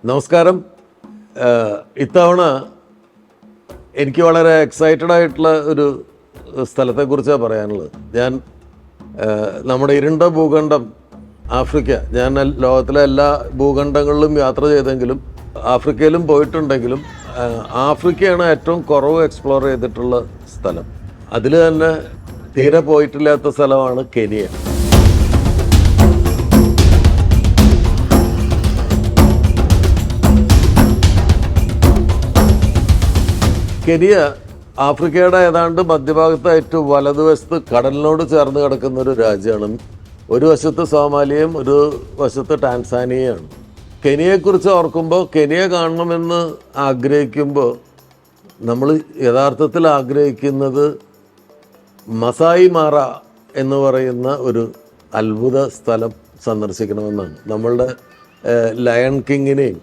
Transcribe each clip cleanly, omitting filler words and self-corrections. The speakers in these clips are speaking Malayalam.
നമസ്കാരം. ഇത്തവണ എനിക്ക് വളരെ എക്സൈറ്റഡ് ആയിട്ടുള്ള ഒരു സ്ഥലത്തെക്കുറിച്ചാണ് പറയാനുള്ളത്. ഞാൻ നമ്മുടെ ഇരുണ്ട ഭൂഖണ്ഡം ആഫ്രിക്ക, ഞാൻ ലോകത്തിലെ എല്ലാ ഭൂഖണ്ഡങ്ങളിലും യാത്ര ചെയ്തെങ്കിലും ആഫ്രിക്കയിലും പോയിട്ടുണ്ടെങ്കിലും ആഫ്രിക്കയാണ് ഏറ്റവും കുറവ് എക്സ്പ്ലോർ ചെയ്തിട്ടുള്ള സ്ഥലം. അതിൽ തന്നെ തീരെ പോയിട്ടില്ലാത്ത സ്ഥലമാണ് കെനിയ. കെനിയ ആഫ്രിക്കയുടെ ഏതാണ്ട് മധ്യഭാഗത്തായിട്ട് വലതുവശത്ത് കടലിനോട് ചേർന്ന് കിടക്കുന്ന ഒരു രാജ്യമാണ്. ഒരു വശത്ത് സോമാലിയയും ഒരു വശത്ത് ടാൻസാനിയയാണ്. കെനിയയെക്കുറിച്ച് ഓർക്കുമ്പോൾ, കെനിയ കാണണമെന്ന് ആഗ്രഹിക്കുമ്പോൾ നമ്മൾ യഥാർത്ഥത്തിൽ ആഗ്രഹിക്കുന്നത് മസായി മാറ എന്ന് പറയുന്ന ഒരു അത്ഭുത സ്ഥലം സന്ദർശിക്കണമെന്നാണ്. നമ്മളുടെ ലയൺ കിങ്ങിനെയും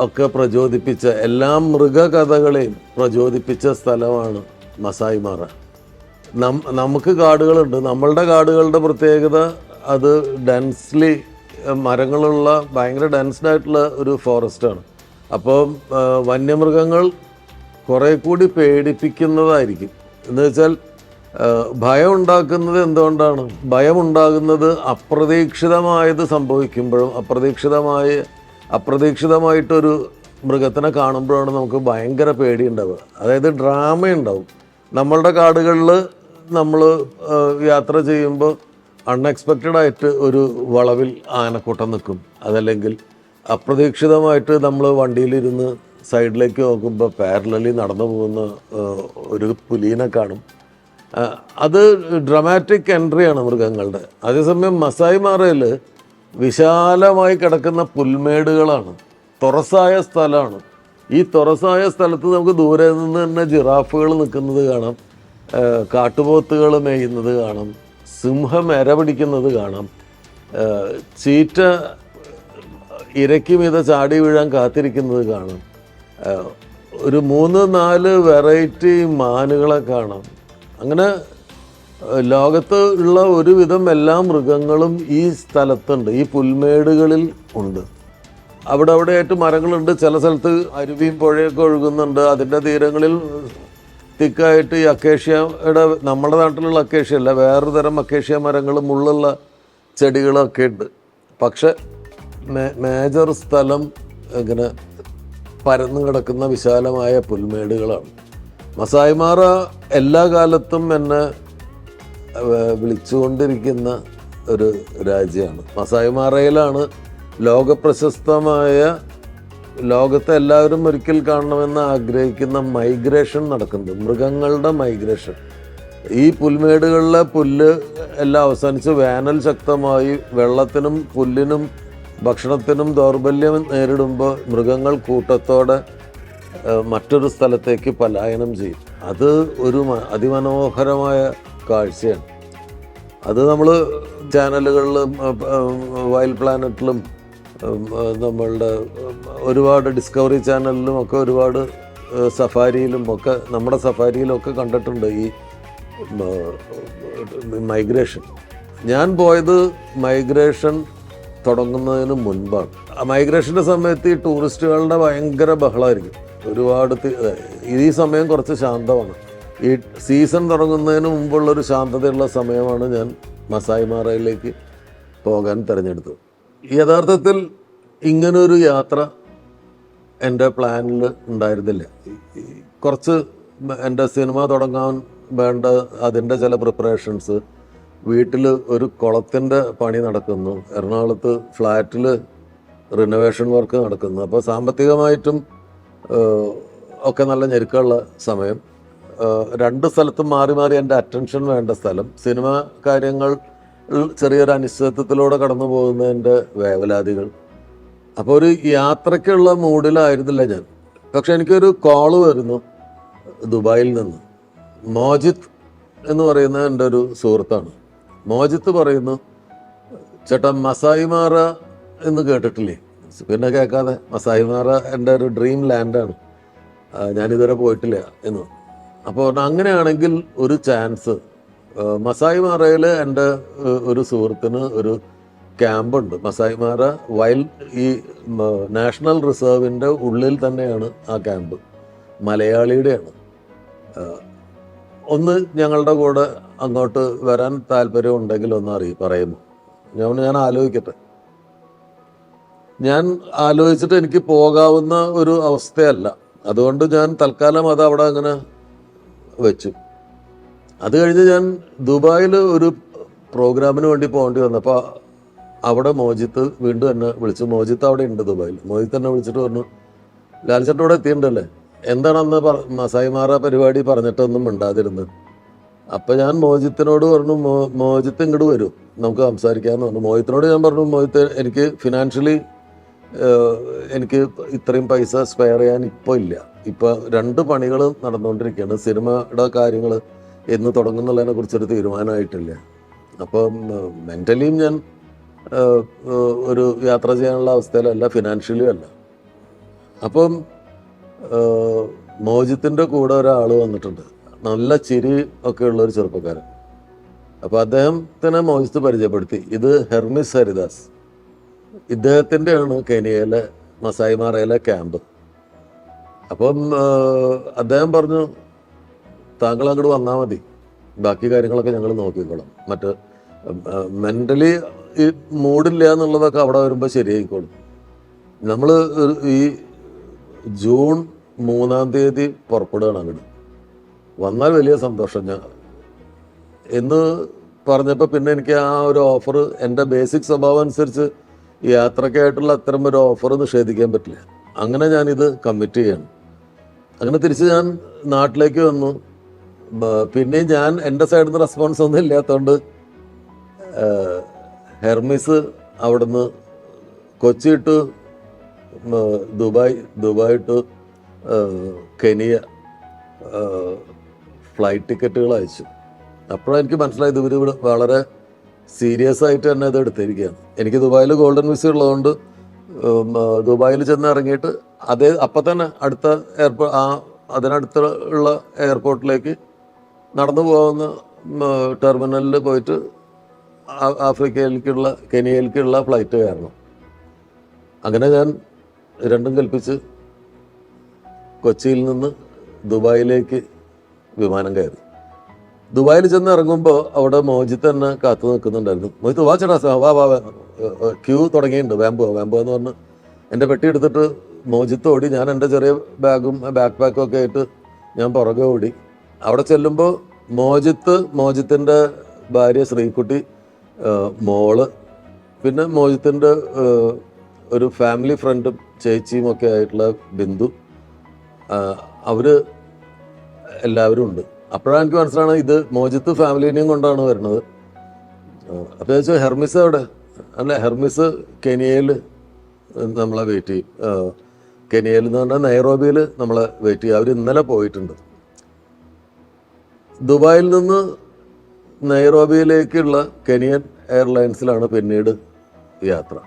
ഒക്കെ പ്രചോദിപ്പിച്ച, എല്ലാ മൃഗകഥകളെയും പ്രചോദിപ്പിച്ച സ്ഥലമാണ് മസായി മാറ. നമുക്ക് കാടുകളുണ്ട്. നമ്മളുടെ കാടുകളുടെ പ്രത്യേകത അത് ഡെൻസ്ലി മരങ്ങളുള്ള ഭയങ്കര ഡെൻസ്ഡായിട്ടുള്ള ഒരു ഫോറസ്റ്റാണ്. അപ്പോൾ വന്യമൃഗങ്ങൾ കുറേ കൂടി പേടിപ്പിക്കുന്നതായിരിക്കും. എന്ന് വെച്ചാൽ ഭയം ഉണ്ടാക്കുന്നത് എന്തുകൊണ്ടാണ്? ഭയം ഉണ്ടാകുന്നത് അപ്രതീക്ഷിതമായത് സംഭവിക്കുമ്പോഴും അപ്രതീക്ഷിതമായിട്ടൊരു മൃഗത്തിനെ കാണുമ്പോഴാണ് നമുക്ക് ഭയങ്കര പേടിയുണ്ടാവുക. അതായത് ഡ്രാമ ഉണ്ടാവും. നമ്മളുടെ കാടുകളിൽ നമ്മൾ യാത്ര ചെയ്യുമ്പോൾ അൺഎക്സ്പെക്റ്റഡ് ആയിട്ട് ഒരു വളവിൽ ആനക്കൂട്ടം നിൽക്കും. അതല്ലെങ്കിൽ അപ്രതീക്ഷിതമായിട്ട് നമ്മൾ വണ്ടിയിലിരുന്ന് സൈഡിലേക്ക് നോക്കുമ്പോൾ പാരലലി നടന്നു പോകുന്ന ഒരു പുലീനെ കാണും. അത് ഡ്രമാറ്റിക് എൻട്രിയാണ് മൃഗങ്ങളുടെ. അതേസമയം മസായി മാറയിൽ വിശാലമായി കിടക്കുന്ന പുൽമേടുകളാണ്, തുറസായ സ്ഥലമാണ്. ഈ തുറസായ സ്ഥലത്ത് നമുക്ക് ദൂരെ നിന്ന് തന്നെ ജിറാഫുകൾ നിൽക്കുന്നത് കാണാം, കാട്ടുപോത്തുകൾ മേയുന്നത് കാണാം, സിംഹം ഇര പിടിക്കുന്നത് കാണാം, ചീറ്റ ഇരയ്ക്ക് മീതെ ചാടി വീഴാൻ കാത്തിരിക്കുന്നത് കാണാം, ഒരു 3-4 വെറൈറ്റി മാനുകളെ കാണാം. അങ്ങനെ ലോകത്ത് ഉള്ള ഒരുവിധം എല്ലാ മൃഗങ്ങളും ഈ സ്ഥലത്തുണ്ട്, ഈ പുൽമേടുകളിൽ ഉണ്ട്. അവിടെയായിട്ട് മരങ്ങളുണ്ട്. ചില സ്ഥലത്ത് അരുവിയും പുഴയൊക്കെ ഒഴുകുന്നുണ്ട്. അതിൻ്റെ തീരങ്ങളിൽ തിക്കായിട്ട് ഈ അക്കേഷ്യയുടെ, നമ്മുടെ നാട്ടിലുള്ള അക്കേഷ്യ അല്ല, വേറൊരു തരം അക്കേഷ്യ മരങ്ങൾ, മുള്ളുള്ള ചെടികളൊക്കെ ഉണ്ട്. പക്ഷെ മേജർ സ്ഥലം ഇങ്ങനെ പരന്നു കിടക്കുന്ന വിശാലമായ പുൽമേടുകളാണ്. മസായി മാറ എല്ലാ കാലത്തും എന്നെ വിളിച്ചുകൊണ്ടിരിക്കുന്ന ഒരു രാജ്യമാണ്. മസായി മാറയിലാണ് ലോകപ്രശസ്തമായ, ലോകത്തെ എല്ലാവരും ഒരിക്കൽ കാണണമെന്ന് ആഗ്രഹിക്കുന്ന മൈഗ്രേഷൻ നടക്കുന്നത്, മൃഗങ്ങളുടെ മൈഗ്രേഷൻ. ഈ പുൽമേടുകളിലെ പുല്ല് എല്ലാം അവസാനിച്ച് വേനൽ ശക്തമായി വെള്ളത്തിനും പുല്ലിനും ഭക്ഷണത്തിനും ദൗർബല്യം നേരിടുമ്പോൾ മൃഗങ്ങൾ കൂട്ടത്തോടെ മറ്റൊരു സ്ഥലത്തേക്ക് പലായനം ചെയ്യും. അത് ഒരു അതിമനോഹരമായ കാഴ്ചയാണ്. അത് നമ്മൾ ചാനലുകളിലും വൈൽഡ് പ്ലാനറ്റിലും നമ്മളുടെ ഒരുപാട് ഡിസ്കവറി ചാനലിലും ഒക്കെ ഒരുപാട് സഫാരിയിലും ഒക്കെ, നമ്മുടെ സഫാരിയിലൊക്കെ കണ്ടിട്ടുണ്ട് ഈ മൈഗ്രേഷൻ. ഞാൻ പോയത് മൈഗ്രേഷൻ തുടങ്ങുന്നതിന് മുൻപാണ്. മൈഗ്രേഷൻ്റെ സമയത്ത് ഈ ടൂറിസ്റ്റുകളുടെ ഭയങ്കര ബഹളമായിരിക്കും. ഈ സമയം കുറച്ച് ശാന്തമാണ്. ഈ സീസൺ തുടങ്ങുന്നതിന് മുമ്പുള്ളൊരു ശാന്തതയുള്ള സമയമാണ് ഞാൻ മസായി മാറയിലേക്ക് പോകാൻ തിരഞ്ഞെടുത്തത്. യഥാർത്ഥത്തിൽ ഇങ്ങനൊരു യാത്ര എൻ്റെ പ്ലാനിൽ ഉണ്ടായിരുന്നില്ല. കുറച്ച് എൻ്റെ സിനിമ തുടങ്ങാൻ വേണ്ട അതിൻ്റെ ചില പ്രിപ്പറേഷൻസ്, വീട്ടിൽ ഒരു കുളത്തിൻ്റെ പണി നടക്കുന്നു, എറണാകുളത്ത് ഫ്ലാറ്റിൽ റിനോവേഷൻ വർക്ക് നടക്കുന്നു. അപ്പോൾ സാമ്പത്തികമായിട്ടും ഒക്കെ നല്ല ഞെരുക്കമുള്ള സമയം. 2 സ്ഥലത്തും മാറി മാറി എൻ്റെ അറ്റൻഷൻ വേണ്ട സ്ഥലം, സിനിമ കാര്യങ്ങൾ, ചെറിയൊരു അനിശ്ചിതത്വത്തിലൂടെ കടന്നു പോകുന്നതിൻ്റെ വേവലാതികൾ. അപ്പോൾ ഒരു യാത്രയ്ക്കുള്ള മൂഡിലായിരുന്നില്ല ഞാൻ. പക്ഷെ എനിക്കൊരു കോള് വരുന്നു ദുബായിൽ നിന്ന്. മോജിത്ത് എന്ന് പറയുന്ന എൻ്റെ ഒരു സുഹൃത്താണ്. മോജിത്ത് പറയുന്നു, ചേട്ടാ മസായി മാറ എന്ന് കേട്ടിട്ടില്ലേ? പിന്നെ കേൾക്കാതെ, മസായി മാറ എൻ്റെ ഒരു ഡ്രീം ലാൻഡാണ്, ഞാനിതുവരെ പോയിട്ടില്ല എന്ന്. അപ്പോൾ അങ്ങനെയാണെങ്കിൽ ഒരു ചാൻസ്, മസായി മാറയിൽ എൻ്റെ ഒരു സുഹൃത്തിന് ഒരു ക്യാമ്പുണ്ട് മസായിമാര ഈ നാഷണൽ റിസർവിൻ്റെ ഉള്ളിൽ തന്നെയാണ് ആ ക്യാമ്പ്. മലയാളിയുടെയാണ്. ഒന്ന് ഞങ്ങളുടെ കൂടെ അങ്ങോട്ട് വരാൻ താല്പര്യം ഉണ്ടെങ്കിൽ ഒന്ന് പറയുന്നു. ഞാൻ ആലോചിക്കട്ടെ. ഞാൻ ആലോചിച്ചിട്ട് എനിക്ക് പോകാവുന്ന ഒരു അവസ്ഥയല്ല. അതുകൊണ്ട് ഞാൻ തൽക്കാലം അത് അവിടെ അങ്ങനെ വെച്ചു. അത് കഴിഞ്ഞ് ഞാൻ ദുബായിൽ ഒരു പ്രോഗ്രാമിന് വേണ്ടി പോകേണ്ടി വന്നപ്പോൾ അവിടെ മോജിത്ത് വീണ്ടും എന്നെ വിളിച്ചു. മോജിത്ത് അവിടെ ഉണ്ട് ദുബായിൽ. മോജിത്ത് എന്നെ വിളിച്ചിട്ട് പറഞ്ഞു, ലാൽചേട്ടൻ ഇവിടെ എത്തിയിട്ടുണ്ടല്ലേ, എന്താണ് അന്ന് മസായിമാറ പരിപാടി പറഞ്ഞിട്ടൊന്നും മിണ്ടാതിരുന്നത്. അപ്പം ഞാൻ മോജിത്തിനോട് പറഞ്ഞു, മോജിത്ത് ഇങ്ങോട്ട് വരും, നമുക്ക് സംസാരിക്കാമെന്ന് പറഞ്ഞു. മോജിത്തിനോട് ഞാൻ പറഞ്ഞു, മോജിത്ത് എനിക്ക് ഫിനാൻഷ്യലി എനിക്ക് ഇത്രയും പൈസ സ്പെയർ ചെയ്യാൻ ഇപ്പോൾ ഇല്ല. ഇപ്പോൾ 2 പണികൾ നടന്നുകൊണ്ടിരിക്കുകയാണ്. സിനിമയുടെ കാര്യങ്ങൾ എന്ന് തുടങ്ങുന്നുള്ളതിനെ കുറിച്ചൊരു തീരുമാനമായിട്ടില്ല. അപ്പം മെൻ്റലിയും ഞാൻ ഒരു യാത്ര ചെയ്യാനുള്ള അവസ്ഥയിലല്ല, ഫിനാൻഷ്യലിയും അല്ല. അപ്പം മോജിത്തിൻ്റെ കൂടെ ഒരാൾ വന്നിട്ടുണ്ട്, നല്ല ചിരി ഒക്കെ ഉള്ളൊരു ചെറുപ്പക്കാരൻ. അപ്പോൾ അദ്ദേഹത്തിനെ മോജിത്ത് പരിചയപ്പെടുത്തി. ഇത് ഹെർമിസ് ഹരിദാസ്, ഇദ്ദേഹത്തിൻ്റെയാണ് കെനിയയിലെ മസായിമാറയിലെ ക്യാമ്പ്. അപ്പം അദ്ദേഹം പറഞ്ഞു, താങ്കൾ അങ്ങോട്ട് വന്നാൽ മതി, ബാക്കി കാര്യങ്ങളൊക്കെ ഞങ്ങൾ നോക്കിക്കോളാം. മറ്റ് മെൻ്റലി ഈ മൂഡില്ല എന്നുള്ളതൊക്കെ അവിടെ വരുമ്പോൾ ശരിയായിക്കോളും. നമ്മൾ ഈ ജൂൺ 3-ാം തീയതി പുറപ്പെടുകയാണ് അങ്ങോട്ട്. വന്നാൽ വലിയ സന്തോഷം. ഞാൻ എന്ന് പറഞ്ഞപ്പോൾ പിന്നെ എനിക്ക് ആ ഒരു ഓഫർ, എൻ്റെ ബേസിക് സ്വഭാവം അനുസരിച്ച് യാത്രയ്ക്കായിട്ടുള്ള അത്തരം ഒരു ഓഫർ നിഷേധിക്കാൻ പറ്റില്ല. അങ്ങനെ ഞാനിത് കമ്മിറ്റ് ചെയ്യണം. അങ്ങനെ തിരിച്ച് ഞാൻ നാട്ടിലേക്ക് വന്നു. പിന്നെ ഞാൻ എൻ്റെ സൈഡിൽ നിന്ന് റെസ്പോൺസ് ഒന്നും ഇല്ലാത്തതുകൊണ്ട് ഹെർമിസ് അവിടുന്ന് Kochi to Dubai to Kenya flight ടിക്കറ്റുകൾ അയച്ചു. അപ്പോഴാണ് എനിക്ക് മനസ്സിലായത് ഇവർ വളരെ സീരിയസ് ആയിട്ട് തന്നെ ഇത് എടുത്തിരിക്കുകയാണ്. എനിക്ക് ദുബായിൽ ഗോൾഡൻ വിസ ഉള്ളതുകൊണ്ട് ദുബായിൽ ചെന്ന് ഇറങ്ങിയിട്ട് അപ്പം തന്നെ അടുത്ത അതിനടുത്തുള്ള എയർപോർട്ടിലേക്ക് നടന്നു പോകുന്ന ടെർമിനലിൽ പോയിട്ട് കെനിയയിലേക്കുള്ള ഫ്ലൈറ്റ് കയറണം. അങ്ങനെ ഞാൻ രണ്ടും കൽപ്പിച്ച് കൊച്ചിയിൽ നിന്ന് ദുബായിലേക്ക് വിമാനം കയറി. ദുബായിൽ ചെന്ന് ഇറങ്ങുമ്പോൾ അവിടെ മോജിത്ത് തന്നെ കാത്തു നിൽക്കുന്നുണ്ടായിരുന്നു. മോജിത്ത് വാ ചേട്ടാ, വാ ക്യൂ തുടങ്ങിയിട്ടുണ്ട്, വാമ്പോ എന്ന് പറഞ്ഞ് എൻ്റെ പെട്ടി എടുത്തിട്ട് മോജിത്ത് ഓടി. ഞാൻ എൻ്റെ ചെറിയ ബാഗും ബാക്ക് പാക്കും ഒക്കെ ആയിട്ട് ഞാൻ പുറകെ ഓടി. അവിടെ ചെല്ലുമ്പോൾ മോജിത്തിൻ്റെ ഭാര്യ ശ്രീകുട്ടി, മോള്, പിന്നെ മോജിത്തിൻ്റെ ഒരു ഫാമിലി ഫ്രണ്ടും ചേച്ചിയും ഒക്കെ ആയിട്ടുള്ള ബിന്ദു, അവർ എല്ലാവരും ഉണ്ട്. അപ്പോഴാണ് എനിക്ക് മനസ്സിലാണ് ഇത് മോജിത്ത് ഫാമിലിനെയും കൊണ്ടാണ് വരുന്നത്. അപ്പോൾ ചോദിച്ചാൽ ഹെർമിസ് അവിടെ അല്ല, ഹെർമിസ് കെനിയയിൽ നമ്മളെ വെയിറ്റ് ചെയ്യും. കെനിയയിൽ എന്ന് പറഞ്ഞാൽ നൈറോബിയിൽ നമ്മളെ വെയിറ്റ് ചെയ്യും. അവർ ഇന്നലെ പോയിട്ടുണ്ട്. ദുബായിൽ നിന്ന് നൈറോബിയിലേക്കുള്ള കെനിയൻ എയർലൈൻസിലാണ് പിന്നീട് യാത്ര.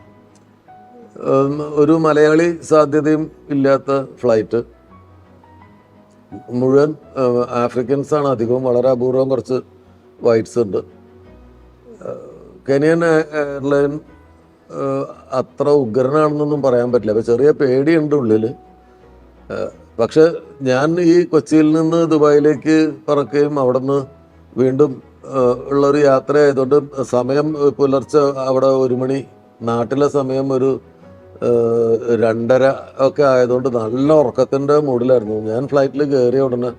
ഒരു മലയാളി സാധ്യതയും ഇല്ലാത്ത ഫ്ലൈറ്റ്, മുഴുവൻ ആഫ്രിക്കൻസാണ് അധികവും, വളരെ അപൂർവം കുറച്ച് വൈറ്റ്സ് ഉണ്ട്. കെനിയൻ എയർലൈൻ അത്ര ഉഗ്രനാണെന്നൊന്നും പറയാൻ പറ്റില്ല. അപ്പോൾ ചെറിയ പേടിയുണ്ട് ഉള്ളിൽ. പക്ഷെ ഞാൻ ഈ കൊച്ചിയിൽ നിന്ന് ദുബായിലേക്ക് പറക്കുകയും അവിടെ നിന്ന് വീണ്ടും ഉള്ളൊരു യാത്ര ആയതുകൊണ്ട് സമയം പുലർച്ചെ അവിടെ 1 മണി, നാട്ടിലെ സമയം ഒരു 2:30 ഒക്കെ ആയതുകൊണ്ട് നല്ല ഉറക്കത്തിൻ്റെ മൂഡിലായിരുന്നു ഞാൻ. ഫ്ലൈറ്റിൽ കയറിയ ഉടനെ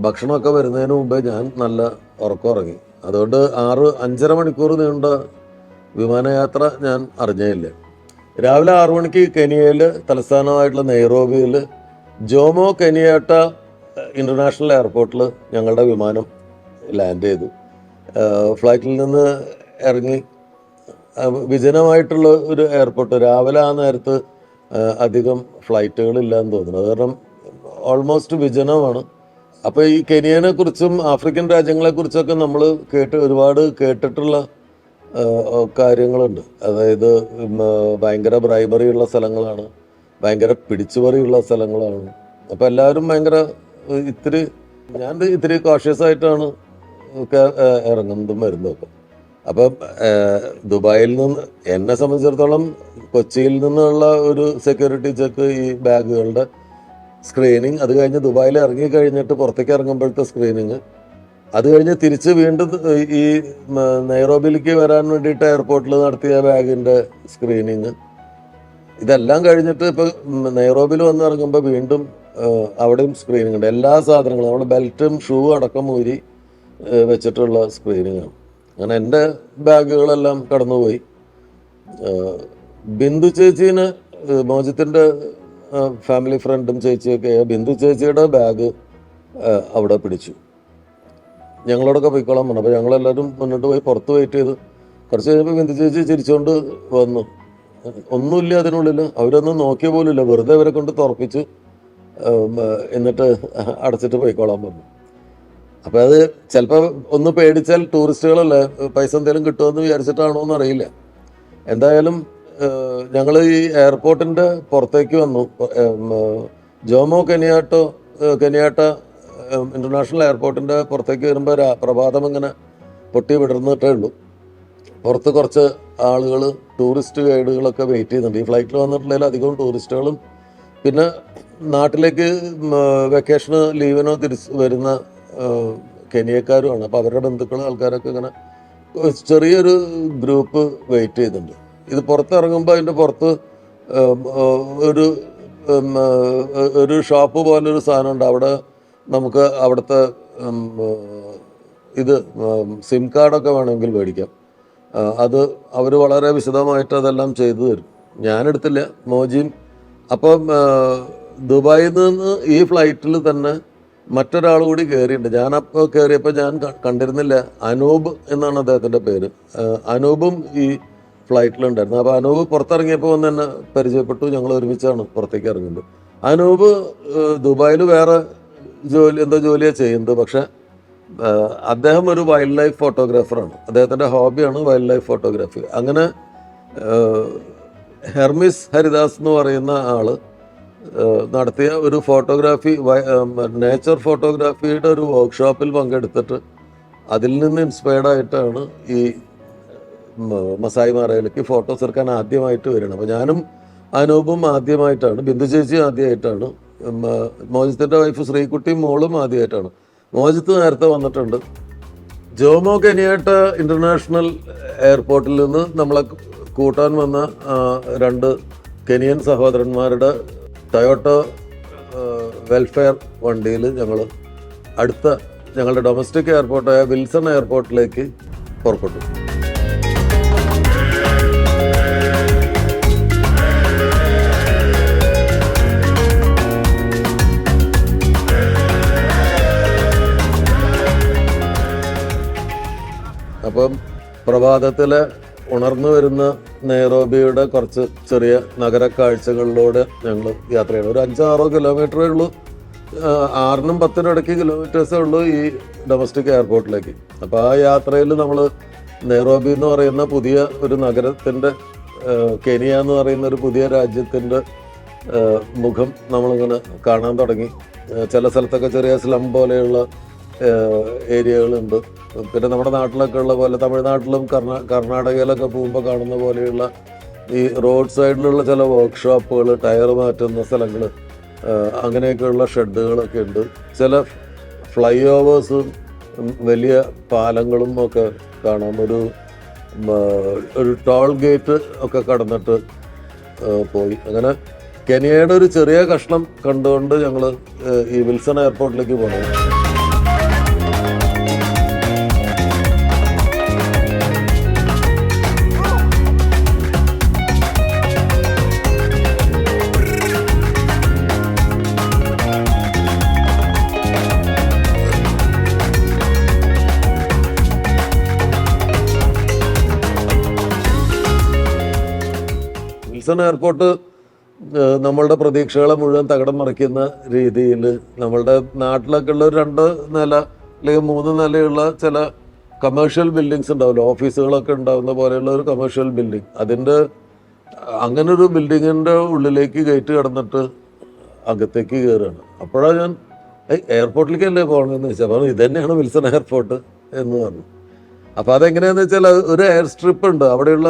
ഭക്ഷണമൊക്കെ വരുന്നതിന് മുമ്പേ ഞാൻ നല്ല ഉറക്കം ഉറങ്ങി. അതുകൊണ്ട് 5.5 മണിക്കൂർ നീണ്ട വിമാനയാത്ര ഞാൻ അറിഞ്ഞേയില്ല. രാവിലെ 6 മണിക്ക് കെനിയയിൽ തലസ്ഥാനമായിട്ടുള്ള നൈറോബിയിൽ ജോമോ കെനിയാട്ട ഇൻ്റർനാഷണൽ എയർപോർട്ടിൽ ഞങ്ങളുടെ വിമാനം ലാൻഡ് ചെയ്തു. ഫ്ലൈറ്റിൽ നിന്ന് ഇറങ്ങി വിജനമായിട്ടുള്ള ഒരു എയർപോർട്ട്. രാവിലെ ആ നേരത്ത് അധികം ഫ്ലൈറ്റുകളില്ലാന്ന് തോന്നുന്നു, കാരണം ഓൾമോസ്റ്റ് വിജനമാണ്. അപ്പോൾ ഈ കെനിയനെ കുറിച്ചും ആഫ്രിക്കൻ രാജ്യങ്ങളെക്കുറിച്ചൊക്കെ നമ്മൾ ഒരുപാട് കേട്ടിട്ടുള്ള കാര്യങ്ങളുണ്ട്. അതായത് ഭയങ്കര ബ്രൈബറി ഉള്ള സ്ഥലങ്ങളാണ്, ഭയങ്കര പിടിച്ചുപറിയുള്ള സ്ഥലങ്ങളാണ്. അപ്പോൾ എല്ലാവരും ഞാൻ ഇത്തിരി കോഷ്യസ് ആയിട്ടാണ് ഇറങ്ങുന്നതും വരുന്നതൊക്കെ. അപ്പം ദുബായിൽ നിന്ന് എന്നെ സംബന്ധിച്ചിടത്തോളം കൊച്ചിയിൽ നിന്നുള്ള ഒരു സെക്യൂരിറ്റി ചെക്ക്, ഈ ബാഗുകളുടെ സ്ക്രീനിങ്, അത് കഴിഞ്ഞ് ദുബായിൽ ഇറങ്ങിക്കഴിഞ്ഞിട്ട് പുറത്തേക്ക് ഇറങ്ങുമ്പോഴത്തെ സ്ക്രീനിങ്, അത് കഴിഞ്ഞ് തിരിച്ച് വീണ്ടും ഈ നൈറോബിയിലേക്ക് വരാൻ വേണ്ടിയിട്ട് എയർപോർട്ടിൽ നടത്തിയ ബാഗിൻ്റെ സ്ക്രീനിങ്, ഇതെല്ലാം കഴിഞ്ഞിട്ട് ഇപ്പോൾ നൈറോബിയിൽ വന്ന് ഇറങ്ങുമ്പോൾ വീണ്ടും അവിടെയും സ്ക്രീനിങ് ഉണ്ട്. എല്ലാ സാധനങ്ങളും, നമ്മുടെ ബെൽറ്റും ഷൂ അടക്കം ഊരി വെച്ചിട്ടുള്ള സ്ക്രീനിങ്ങാണ്. അങ്ങനെ എൻ്റെ ബാഗുകളെല്ലാം കടന്നുപോയി. ബിന്ദു ചേച്ചീന്, മോചിത്തിൻ്റെ ഫാമിലി ഫ്രണ്ടും ചേച്ചിയൊക്കെ, ബിന്ദു ചേച്ചിയുടെ ബാഗ് അവിടെ പിടിച്ചു. ഞങ്ങളോടൊക്കെ പോയിക്കോളാൻ പറഞ്ഞു. അപ്പോൾ ഞങ്ങളെല്ലാവരും മുന്നോട്ട് പോയി പുറത്ത് വെയിറ്റ് ചെയ്ത് കുറച്ച് കഴിഞ്ഞപ്പോൾ ബിന്ദു ചേച്ചി ചിരിച്ചുകൊണ്ട് വന്നു. ഒന്നുമില്ല അതിനുള്ളിൽ, അവരൊന്നും നോക്കിയ പോലുമില്ല, വെറുതെ അവരെ കൊണ്ട് തുറപ്പിച്ച് എന്നിട്ട് അടച്ചിട്ട് പോയിക്കോളാൻ പറഞ്ഞു. അപ്പോൾ അത് ചിലപ്പോൾ ഒന്ന് പേടിച്ചാൽ, ടൂറിസ്റ്റുകളല്ലേ, പൈസ എന്തെങ്കിലും കിട്ടുമെന്ന് വിചാരിച്ചിട്ടാണോ എന്നറിയില്ല. എന്തായാലും ഞങ്ങൾ ഈ എയർപോർട്ടിൻ്റെ പുറത്തേക്ക് വന്നു. ജോമോ കെനിയാട്ട ഇൻ്റർനാഷണൽ എയർപോർട്ടിൻ്റെ പുറത്തേക്ക് വരുമ്പോൾ പ്രഭാതം ഇങ്ങനെ പൊട്ടി വിടർന്നിട്ടേ ഉള്ളൂ. പുറത്ത് കുറച്ച് ആളുകൾ, ടൂറിസ്റ്റ് ഗൈഡുകളൊക്കെ വെയിറ്റ് ചെയ്യുന്നുണ്ട്. ഈ ഫ്ലൈറ്റിൽ വന്നിട്ടുള്ളതിൽ അധികവും ടൂറിസ്റ്റുകളും പിന്നെ നാട്ടിലേക്ക് വെക്കേഷന് ലീവിനോ തിരിച്ച് വരുന്ന കെനിയക്കാരുമാണ്. അപ്പോൾ അവരുടെ ബന്ധുക്കളും ആൾക്കാരൊക്കെ ഇങ്ങനെ ചെറിയൊരു ഗ്രൂപ്പ് വെയിറ്റ് ചെയ്യുന്നുണ്ട്. ഇത് പുറത്തിറങ്ങുമ്പോൾ അതിൻ്റെ പുറത്ത് ഒരു ഷോപ്പ് പോലൊരു സാധനമുണ്ട്. അവിടെ നമുക്ക് അവിടുത്തെ ഇത് സിം കാർഡൊക്കെ വേണമെങ്കിൽ മേടിക്കാം. അത് അവർ വളരെ വിശദമായിട്ട് അതെല്ലാം ചെയ്തു തരും. ഞാനെടുത്തില്ല, മോജിയും. അപ്പം ദുബായിൽ നിന്ന് ഈ ഫ്ലൈറ്റിൽ തന്നെ മറ്റൊരാൾ കൂടി കയറിയിട്ടുണ്ട്. ഞാനപ്പോൾ കയറിയപ്പോൾ ഞാൻ കണ്ടിരുന്നില്ല. അനൂപ് എന്നാണ് അദ്ദേഹത്തിൻ്റെ പേര്. അനൂപും ഈ ഫ്ലൈറ്റിലുണ്ടായിരുന്നു. അപ്പോൾ അനൂപ് പുറത്തിറങ്ങിയപ്പോൾ വന്ന് എന്നെ പരിചയപ്പെട്ടു. ഞങ്ങൾ ഒരുമിച്ചാണ് പുറത്തേക്ക് ഇറങ്ങുന്നത്. അനൂപ് ദുബായിൽ വേറെ എന്തോ ജോലിയാണ് ചെയ്യുന്നത്. പക്ഷേ അദ്ദേഹം ഒരു വൈൽഡ് ലൈഫ് ഫോട്ടോഗ്രാഫറാണ്. അദ്ദേഹത്തിൻ്റെ ഹോബിയാണ് വൈൽഡ് ലൈഫ് ഫോട്ടോഗ്രാഫി. അങ്ങനെ ഹെർമിസ് ഹരിദാസ് എന്ന് പറയുന്ന ആൾ നടത്തിയ ഒരു ഫോട്ടോഗ്രാഫി, നേച്ചർ ഫോട്ടോഗ്രാഫിയുടെ ഒരു വർക്ക്ഷോപ്പിൽ പങ്കെടുത്തിട്ട് അതിൽ നിന്ന് ഇൻസ്പയർഡ് ആയിട്ടാണ് ഈ മസായി മാറയിലേക്ക് ഫോട്ടോസ് എടുക്കാൻ ആദ്യമായിട്ട് വരുന്നത്. അപ്പോൾ ഞാനും അനൂപും ആദ്യമായിട്ടാണ്, ബിന്ദു ചേച്ചി ആദ്യമായിട്ടാണ്, മോജിത്തിൻ്റെ വൈഫ് ശ്രീകുട്ടിയും മോളും ആദ്യമായിട്ടാണ്. മോജിത്ത് നേരത്തെ വന്നിട്ടുണ്ട്. ജോമോ കെനിയാട്ട ഇൻ്റർനാഷണൽ എയർപോർട്ടിൽ നിന്ന് നമ്മളെ കൂട്ടാൻ വന്ന 2 കെനിയൻ സഹോദരന്മാരുടെ ടൊയോട്ട വെൽഫെയർ വണ്ടിയിൽ ഞങ്ങൾ അടുത്ത ഞങ്ങളുടെ ഡൊമസ്റ്റിക് എയർപോർട്ടായ വിൽസൺ എയർപോർട്ടിലേക്ക് പുറപ്പെട്ടു. അപ്പം പ്രഭാതത്തിൽ ഉണർന്നു വരുന്ന നൈറോബിയുടെ കുറച്ച് ചെറിയ നഗര കാഴ്ചകളിലൂടെ ഞങ്ങൾ യാത്ര ചെയ്യണം. ഒരു 5-6 കിലോമീറ്ററേ ഉള്ളൂ, 6-നും 10-നും ഇടയ്ക്ക് കിലോമീറ്റേഴ്സേ ഉള്ളൂ ഈ ഡൊമസ്റ്റിക് എയർപോർട്ടിലേക്ക്. അപ്പോൾ ആ യാത്രയിൽ നമ്മൾ നൈറോബി എന്ന് പറയുന്ന പുതിയ ഒരു നഗരത്തിൻ്റെ, കെനിയ എന്ന് പറയുന്ന ഒരു പുതിയ രാജ്യത്തിൻ്റെ മുഖം നമ്മളിങ്ങനെ കാണാൻ തുടങ്ങി. ചില സ്ഥലത്തൊക്കെ ചെറിയ സ്ലം പോലെയുള്ള ഏരിയകളുണ്ട്. പിന്നെ നമ്മുടെ നാട്ടിലൊക്കെ ഉള്ള പോലെ, തമിഴ്നാട്ടിലും കർണാടകയിലൊക്കെ പോകുമ്പോൾ കാണുന്ന പോലെയുള്ള ഈ റോഡ് സൈഡിലുള്ള ചില വർക്ക്ഷോപ്പുകൾ, ടയർ മാറ്റുന്ന സ്ഥലങ്ങൾ, അങ്ങനെയൊക്കെയുള്ള ഷെഡുകളൊക്കെ ഉണ്ട്. ചില ഫ്ലൈ ഓവേഴ്സും വലിയ പാലങ്ങളും ഒക്കെ കാണാം. ഒരു ടോൾ ഗേറ്റ് ഒക്കെ കടന്നിട്ട് പോയി. അങ്ങനെ കെനിയയുടെ ഒരു ചെറിയ കഷ്ണം കണ്ടുകൊണ്ട് ഞങ്ങൾ ഈ വിൽസൺ എയർപോർട്ടിലേക്ക് പോകണം. വിൽസൺ എയർപോർട്ട് നമ്മളുടെ പ്രതീക്ഷകളെ മുഴുവൻ തകിടം മറിക്കുന്ന രീതിയിൽ, നമ്മളുടെ നാട്ടിലൊക്കെ ഉള്ള ഒരു 2 നില അല്ലെങ്കിൽ 3 നിലയുള്ള ചില കമേഴ്ഷ്യൽ ബിൽഡിങ്സ് ഉണ്ടാവില്ല, ഓഫീസുകളൊക്കെ ഉണ്ടാകുന്ന പോലെയുള്ള ഒരു കമേഴ്ഷ്യൽ ബിൽഡിങ്, അതിൻ്റെ അങ്ങനൊരു ബിൽഡിങ്ങിൻ്റെ ഉള്ളിലേക്ക് ഗേറ്റ് കടന്നിട്ട് അകത്തേക്ക് കയറുകയാണ്. അപ്പോഴാണ് ഞാൻ എയർപോർട്ടിലേക്കല്ലേ പോകണമെന്ന് ചോദിച്ചാൽ പറഞ്ഞു, ഇത് തന്നെയാണ് വിൽസൺ എയർപോർട്ട് എന്ന് പറഞ്ഞു. അപ്പോൾ അതെങ്ങനെയാണെന്ന് വെച്ചാൽ ഒരു എയർ സ്ട്രിപ്പ് ഉണ്ട്, അവിടെയുള്ള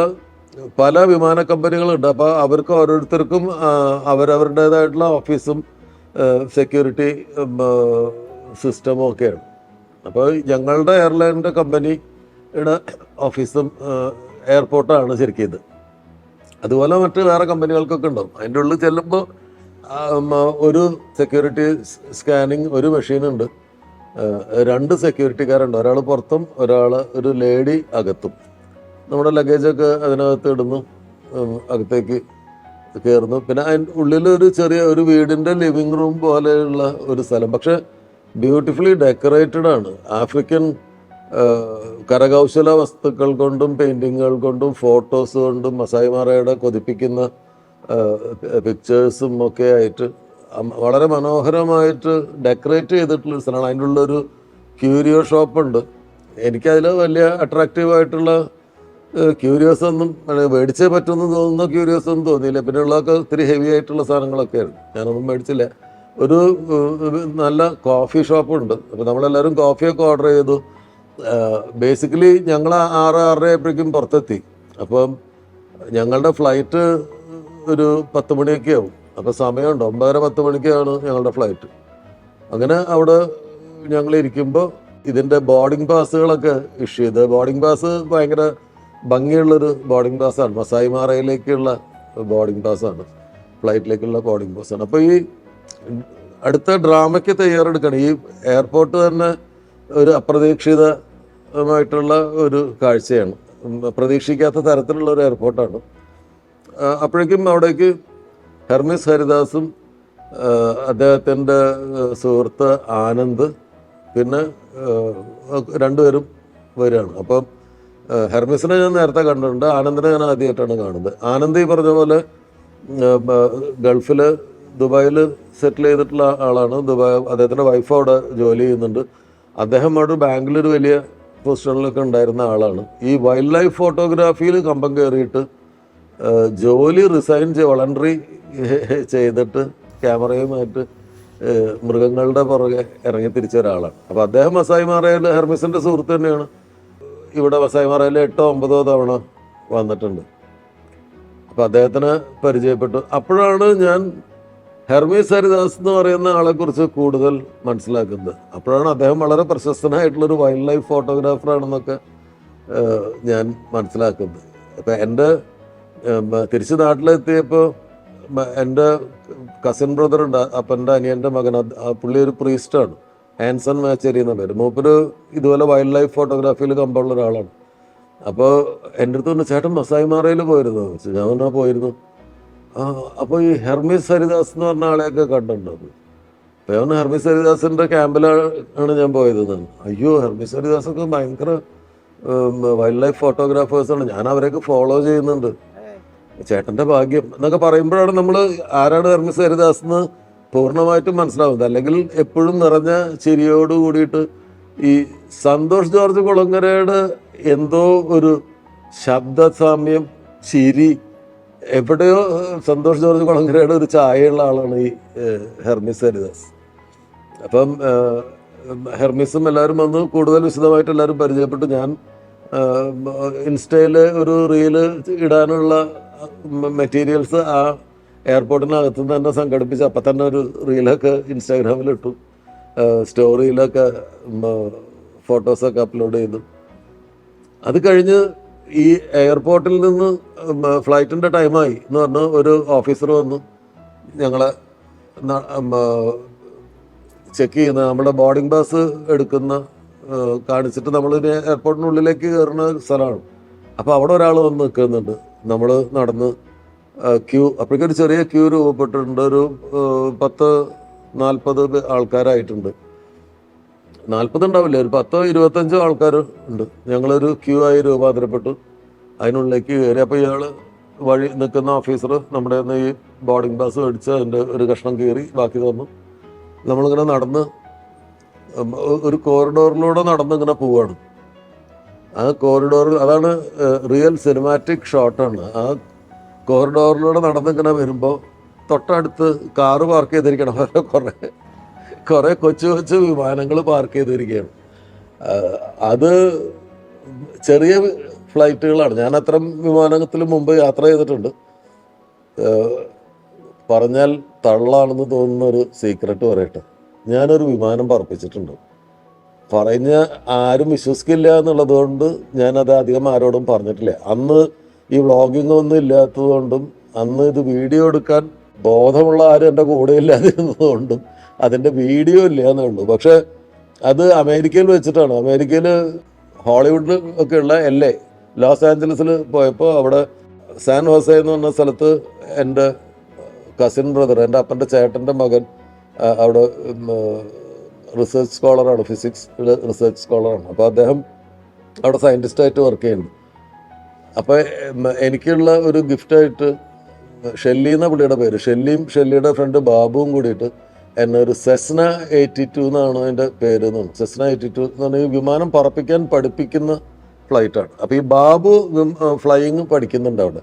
പല വിമാന കമ്പനികളുണ്ട്. അപ്പോൾ അവർക്ക് ഓരോരുത്തർക്കും അവരവരുടേതായിട്ടുള്ള ഓഫീസും സെക്യൂരിറ്റി സിസ്റ്റമും ഒക്കെയാണ്. അപ്പോൾ ഞങ്ങളുടെ എയർലൈനിൻ്റെ കമ്പനിയുടെ ഓഫീസും എയർപോർട്ടാണ് ശരിക്കും ഇത്. അതുപോലെ മറ്റ് വേറെ കമ്പനികൾക്കൊക്കെ ഉണ്ടാവും. അതിൻ്റെ ഉള്ളിൽ ചെല്ലുമ്പോൾ ഒരു സെക്യൂരിറ്റി സ്കാനിങ് ഒരു മെഷീനുണ്ട്, 2 സെക്യൂരിറ്റിക്കാരുണ്ട്, ഒരാൾ പുറത്തും ഒരു ലേഡി അകത്തും. നമ്മുടെ ലഗേജൊക്കെ അതിനകത്ത് ഇടുന്നു, അകത്തേക്ക് കയറുന്നു. പിന്നെ അതിൻ്റെ ഉള്ളിലൊരു ഒരു വീടിൻ്റെ ലിവിങ് റൂം പോലെയുള്ള ഒരു സ്ഥലം, പക്ഷെ ബ്യൂട്ടിഫുള്ളി ഡെക്കറേറ്റഡ് ആണ്. ആഫ്രിക്കൻ കരകൗശല വസ്തുക്കൾ കൊണ്ടും പെയിൻറ്റിങ്ങുകൾ കൊണ്ടും ഫോട്ടോസ് കൊണ്ടും മസായിമാറയുടെ കൊതിപ്പിക്കുന്ന പിക്ചേഴ്സും ഒക്കെ ആയിട്ട് വളരെ മനോഹരമായിട്ട് ഡെക്കറേറ്റ് ചെയ്തിട്ടുള്ളൊരു സ്ഥലമാണ്. അതിൻ്റെ ഉള്ളൊരു ക്യൂരിയോ ഷോപ്പുണ്ട്. എനിക്കതിൽ വലിയ അട്രാക്റ്റീവായിട്ടുള്ള ക്യൂരിയോസ് ഒന്നും മേടിച്ചേ പറ്റുമെന്ന് തോന്നുന്ന ക്യൂരിയോസ് ഒന്നും തോന്നിയില്ല. പിന്നെ ഉള്ളതൊക്കെ ഒത്തിരി ഹെവി ആയിട്ടുള്ള സാധനങ്ങളൊക്കെയാണ്, ഞാനൊന്നും മേടിച്ചില്ല. ഒരു നല്ല കോഫി ഷോപ്പുണ്ട്. അപ്പോൾ നമ്മളെല്ലാവരും കോഫിയൊക്കെ ഓർഡർ ചെയ്തു. ബേസിക്കലി ഞങ്ങൾ 6-6:30 ആയപ്പോഴേക്കും പുറത്തെത്തി. അപ്പം ഞങ്ങളുടെ ഫ്ലൈറ്റ് ഒരു 10 മണിയൊക്കെ ആവും. അപ്പോൾ സമയമുണ്ട്, 9:30-10 മണിക്കാണ് ഞങ്ങളുടെ ഫ്ലൈറ്റ്. അങ്ങനെ അവിടെ ഞങ്ങൾ ഇരിക്കുമ്പോൾ ഇതിൻ്റെ ബോർഡിംഗ് പാസുകളൊക്കെ ഇഷ്യൂ ചെയ്ത്. ബോർഡിംഗ് പാസ് ഭയങ്കര ഭംഗിയുള്ളൊരു ബോർഡിംഗ് പാസ്സാണ്, മസായിമാറയിലേക്കുള്ള ബോർഡിംഗ് പാസ്സാണ്, ഫ്ലൈറ്റിലേക്കുള്ള ബോർഡിംഗ് പാസ്സാണ്. അപ്പോൾ ഈ അടുത്ത ഡ്രാമയ്ക്ക് തയ്യാറെടുക്കണം. ഈ എയർപോർട്ട് തന്നെ ഒരു അപ്രതീക്ഷിതമായിട്ടുള്ള ഒരു കാഴ്ചയാണ്, പ്രതീക്ഷിക്കാത്ത തരത്തിലുള്ള ഒരു എയർപോർട്ടാണ്. അപ്പോഴേക്കും അവിടേക്ക് ഹെർമിസ് ഹരിദാസും അദ്ദേഹത്തിൻ്റെ സുഹൃത്ത് ആനന്ദ് പിന്നെ 2 പേരും വരികയാണ്. അപ്പം ഹെർമിസിനെ ഞാൻ നേരത്തെ കണ്ടിട്ടുണ്ട്, ആനന്ദിനെ ഞാൻ ആദ്യമായിട്ടാണ് കാണുന്നത്. ആനന്ദ് ഈ പറഞ്ഞ പോലെ ഗൾഫിൽ ദുബായിൽ സെറ്റിൽ ചെയ്തിട്ടുള്ള ആളാണ്. അദ്ദേഹത്തിൻ്റെ വൈഫ് അവിടെ ജോലി ചെയ്യുന്നുണ്ട്. അദ്ദേഹം അവിടെ ബാംഗ്ലൂർ വലിയ പൊസിഷനിലൊക്കെ ഉണ്ടായിരുന്ന ആളാണ്. ഈ വൈൽഡ് ലൈഫ് ഫോട്ടോഗ്രാഫിയിൽ കമ്പം കയറിയിട്ട് ജോലി വോളണ്ടറി ചെയ്തിട്ട് ക്യാമറയുമായിട്ട് മൃഗങ്ങളുടെ പുറകെ ഇറങ്ങി തിരിച്ച ഒരാളാണ്. അപ്പോൾ അദ്ദേഹം മസായിമാറയിൽ ഹെർമിസിൻ്റെ സുഹൃത്ത് തന്നെയാണ്. ഇവിടെ മസായിമാറയിൽ 8-9 തവണ വന്നിട്ടുണ്ട്. അപ്പോൾ അദ്ദേഹത്തിനെ പരിചയപ്പെട്ടു. അപ്പോഴാണ് ഞാൻ ഹെർമിസ് ഹരിദാസ് എന്ന് പറയുന്ന ആളെക്കുറിച്ച് കൂടുതൽ മനസ്സിലാക്കുന്നത്. അപ്പോഴാണ് അദ്ദേഹം വളരെ പ്രശസ്തനായിട്ടുള്ളൊരു വൈൽഡ് ലൈഫ് ഫോട്ടോഗ്രാഫറാണെന്നൊക്കെ ഞാൻ മനസ്സിലാക്കുന്നത്. അപ്പം എൻ്റെ തിരിച്ച് നാട്ടിലെത്തിയപ്പോൾ എൻ്റെ കസിൻ ബ്രദറുണ്ട്, അപ്പൻ്റെ അനിയൻ്റെ മകൻ, പുള്ളി ഒരു പ്രീസ്റ്റാണ്, ആൻസൺ മാച്ചേരി എന്ന പേര്. മൂപ്പര് ഇതുപോലെ വൈൽഡ് ലൈഫ് ഫോട്ടോഗ്രാഫിയിൽ കമ്പമുള്ള ഒരാളാണ്. അപ്പോൾ എൻ്റെ അടുത്ത് പറഞ്ഞു, ചേട്ടൻ മസായിമാറയിൽ പോയിരുന്നു? ഞാൻ പറഞ്ഞാൽ പോയിരുന്നു. അപ്പോൾ ഈ ഹെർമിസ് ഹരിദാസ് എന്ന് പറഞ്ഞ ആളെയൊക്കെ കണ്ടിട്ടുണ്ടോ? അപ്പോൾ ഞാൻ ഹെർമിസ് ഹരിദാസിൻ്റെ ക്യാമ്പിലാണ് ഞാൻ പോയത്. അയ്യോ, ഹെർമിസ് ഹരിദാസൊക്കെ ഭയങ്കര വൈൽഡ് ലൈഫ് ഫോട്ടോഗ്രാഫേഴ്സാണ്, ഞാൻ അവരെയൊക്കെ ഫോളോ ചെയ്യുന്നുണ്ട്, ചേട്ടൻ്റെ ഭാഗ്യം എന്നൊക്കെ പറയുമ്പോഴാണ് നമ്മൾ ആരാണ് ഹെർമിസ് ഹരിദാസ് എന്ന് പൂർണ്ണമായിട്ടും മനസ്സിലാവുന്നത്. അല്ലെങ്കിൽ എപ്പോഴും നിറഞ്ഞ ചിരിയോട് കൂടിയിട്ട് ഈ സന്തോഷ് ജോർജ് കുളങ്ങരയുടെ എന്തോ ഒരു ശബ്ദസാമ്യം, ചിരി, എവിടെയോ സന്തോഷ് ജോർജ് കുളങ്ങരയുടെ ഒരു ചായയുള്ള ആളാണ് ഈ ഹെർമിസ് ഹരിദാസ്. അപ്പം ഹെർമിസും എല്ലാവരും വന്ന് കൂടുതൽ വിശദമായിട്ട് എല്ലാവരും പരിചയപ്പെട്ടു. ഞാൻ ഇൻസ്റ്റയിൽ ഒരു റീല് ഇടാനുള്ള മെറ്റീരിയൽസ് ആ എയർപോർട്ടിനകത്ത് നിന്ന് തന്നെ സംഘടിപ്പിച്ച് അപ്പം തന്നെ ഒരു റീലൊക്കെ ഇൻസ്റ്റാഗ്രാമിലിട്ടു, സ്റ്റോറിയിലൊക്കെ ഫോട്ടോസൊക്കെ അപ്ലോഡ് ചെയ്തു. അത് കഴിഞ്ഞ് ഈ എയർപോർട്ടിൽ നിന്ന് ഫ്ലൈറ്റിൻ്റെ ടൈമായി എന്ന് പറഞ്ഞ് ഒരു ഓഫീസർ വന്നു ഞങ്ങളെ ചെക്ക് ചെയ്യുന്ന, നമ്മുടെ ബോർഡിംഗ് പാസ് എടുക്കുന്ന കാണിച്ചിട്ട് നമ്മൾ എയർപോർട്ടിനുള്ളിലേക്ക് കയറുന്ന സ്ഥലമാണ്. അപ്പോൾ അവിടെ ഒരാൾ വന്ന് നിൽക്കുന്നുണ്ട്. നമ്മൾ നടന്ന് ക്യൂ, അപ്പോഴേക്കൊരു ചെറിയ ക്യൂ രൂപപ്പെട്ടിട്ടുണ്ട്. ഒരു 10-40 ആൾക്കാരായിട്ടുണ്ട്. 40 ഉണ്ടാവില്ല, ഒരു 10-25 ആൾക്കാർ ഉണ്ട്. ഞങ്ങളൊരു ക്യൂ ആയി രൂപാന്തരപ്പെട്ടു, അതിനുള്ളിലേക്ക് കയറി. അപ്പോൾ ഇയാൾ വഴി നിൽക്കുന്ന ഓഫീസർ നമ്മുടെ ഈ ബോർഡിംഗ് പാസ് മേടിച്ച് അതിൻ്റെ ഒരു കഷ്ണം കയറി ബാക്കി തന്നു. നമ്മളിങ്ങനെ നടന്ന് ഒരു കോറിഡോറിലൂടെ നടന്നിങ്ങനെ പോവുകയാണ്. ആ കോറിഡോറിൽ, അതാണ് റിയൽ സിനിമാറ്റിക് ഷോട്ടാണ്. ആ കോറിഡോറിലൂടെ നടന്നിങ്ങനെ വരുമ്പോൾ തൊട്ടടുത്ത് കാറ് പാർക്ക് ചെയ്തിരിക്കണം, കുറേ കൊച്ചു കൊച്ചു വിമാനങ്ങൾ പാർക്ക് ചെയ്തിരിക്കുകയാണ്. അത് ചെറിയ ഫ്ലൈറ്റുകളാണ്. ഞാൻ അത്തരം വിമാനത്തിൽ മുമ്പ് യാത്ര ചെയ്തിട്ടുണ്ട്. പറഞ്ഞാൽ തള്ളാണെന്ന് തോന്നുന്ന ഒരു സീക്രട്ട് പറയട്ടെ. ഞാനൊരു വിമാനം പറപ്പിച്ചിട്ടുണ്ട്. പറഞ്ഞ ആരും വിശ്വസിക്കില്ല എന്നുള്ളത് കൊണ്ട് ഞാനത് അധികം ആരോടും പറഞ്ഞിട്ടില്ല. അന്ന് ഈ വ്ളോഗിംഗ് ഒന്നും ഇല്ലാത്തത് കൊണ്ടും അന്ന് ഇത് വീഡിയോ എടുക്കാൻ ബോധമുള്ള ആരും എൻ്റെ കൂടെ ഇല്ലാതിരുന്നതുകൊണ്ടും അതിൻ്റെ വീഡിയോ ഇല്ല എന്നേ ഉള്ളൂ. പക്ഷെ അത് അമേരിക്കയിൽ വെച്ചിട്ടാണ്. അമേരിക്കയിൽ ഹോളിവുഡിൽ ഒക്കെ ഉള്ള ലോസ് ആഞ്ചലസിൽ പോയപ്പോൾ അവിടെ സാൻ ഹോസെ എന്ന് പറഞ്ഞ സ്ഥലത്ത് എൻ്റെ കസിൻ ബ്രദർ, എൻ്റെ അപ്പൻ്റെ ചേട്ടൻ്റെ മകൻ അവിടെ റിസർച്ച് സ്കോളറാണ്, ഫിസിക്സ് റിസർച്ച് സ്കോളറാണ്. അപ്പോൾ അദ്ദേഹം അവിടെ സയൻറ്റിസ്റ്റായിട്ട് വർക്ക് ചെയ്യുന്നുണ്ട്. അപ്പോൾ എനിക്കുള്ള ഒരു ഗിഫ്റ്റായിട്ട് ഷെല്ലി എന്ന പുള്ളിയുടെ പേര്, ഷെല്ലിയുടെ ഫ്രണ്ട് ബാബുവും കൂടിയിട്ട് എന്നെ ഒരു സെസ്ന 82 എന്നാണ് അതിൻ്റെ പേര് എന്നാണ്. സെസ്ന 82 എന്ന് പറഞ്ഞാൽ ഈ വിമാനം പറപ്പിക്കാൻ പഠിപ്പിക്കുന്ന ഫ്ലൈറ്റാണ്. അപ്പോൾ ഈ ബാബു ഫ്ലൈയിങ് പഠിക്കുന്നുണ്ട് അവിടെ.